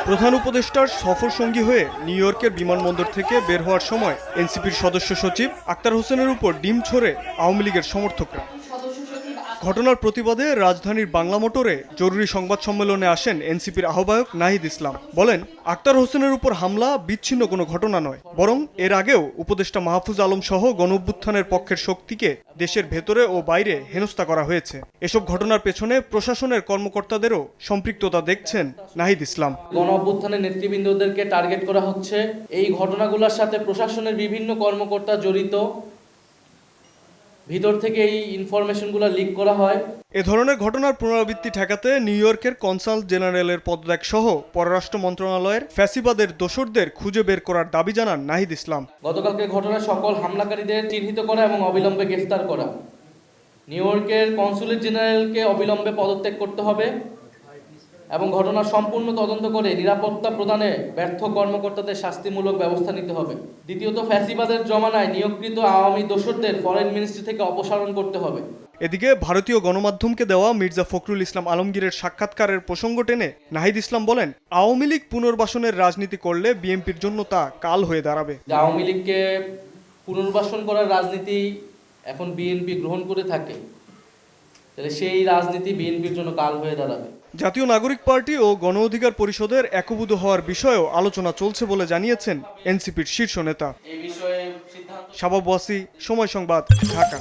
প্রধান উপদেষ্টার সফর সঙ্গী হয়ে নিউ ইয়র্কের বিমানবন্দর থেকে বের হওয়ার সময় এনসিপির সদস্য সচিব আক্তার হোসেনের উপর ডিম ছোড়ে আওয়ামী লীগের সমর্থকরা। ঘটনার প্রতিবাদে রাজধানীর বাংলা মোটরে জরুরি সংবাদ সম্মেলনে আসেন এনসিপির আহ্বায়ক নাহিদ ইসলাম। বলেন, আক্তার হোসেনের উপর হামলা বিচ্ছিন্ন কোনো ঘটনা নয়, বরং এর আগেও উপদেষ্টা মাহফুজ আলম সহ গণঅভ্যুত্থানের পক্ষের শক্তিকে দেশের ভেতরে ও বাইরে হেনস্থা করা হয়েছে। এসব ঘটনার পেছনে প্রশাসনের কর্মকর্তাদেরও সম্পৃক্ততা দেখছেন নাহিদ ইসলাম। গণঅভ্যুত্থানের নেতৃবৃন্দদেরকে টার্গেট করা হচ্ছে। এই ঘটনাগুলোর সাথে প্রশাসনের বিভিন্ন কর্মকর্তা জড়িত। ভিতর থেকে এই ইনফরমেশনগুলো লিক করা হয়। এ ধরনের ঘটনার পুনরাবৃত্তি ঠেকাতে নিউ ইয়র্কের কনসাল জেনারেলের পদত্যাগ সহ পররাষ্ট্র মন্ত্রণালয়ের ফ্যাসিবাদের দোসরদের খুঁজে বের করার দাবি জানান নাহিদ ইসলাম। গতকালকে ঘটনার সকল হামলাকারীদের চিহ্নিত করা এবং অবিলম্বে গ্রেফতার করা। নিউ ইয়র্কের কনসুলেট জেনারেলকে অবিলম্বে পদত্যাগ করতে হবে এবং ঘটনার সম্পূর্ণ তদন্ত করে নিরাপত্তা প্রদানে ব্যর্থ কর্মকর্তাদের শাস্তিমূলক ব্যবস্থা নিতে হবে। দ্বিতীয়ত, ফ্যাসিবাদের জমানায় নিয়োগকৃত আওয়ামী দোসরদের ফরেন মিনিস্ট্রি থেকে অপসারণ করতে হবে। এদিকে ভারতীয় গণমাধ্যমকে দেওয়া মির্জা ফখরুল ইসলাম আলমগীরের সাক্ষাৎকারের প্রসঙ্গ টেনে নাহিদ ইসলাম বলেন, আওয়ামী লীগ পুনর্বাসনের রাজনীতি করলে বিএনপির জন্য তা কাল হয়ে দাঁড়াবে। আওয়ামী লীগকে পুনর্বাসন করার রাজনীতি এখন বিএনপি গ্রহণ করে থাকে, তাহলে সেই রাজনীতি বিএনপির জন্য কাল হয়ে দাঁড়াবে। জাতীয় নাগরিক পার্টি ও গণ অধিকার পরিষদের একীভূত হওয়ার বিষয়েও আলোচনা চলছে বলে জানিয়েছেন এনসিপির শীর্ষ নেতা। এই বিষয়ে সিদ্ধান্ত শাবাব ওয়াসি, সময় সংবাদ, ঢাকা।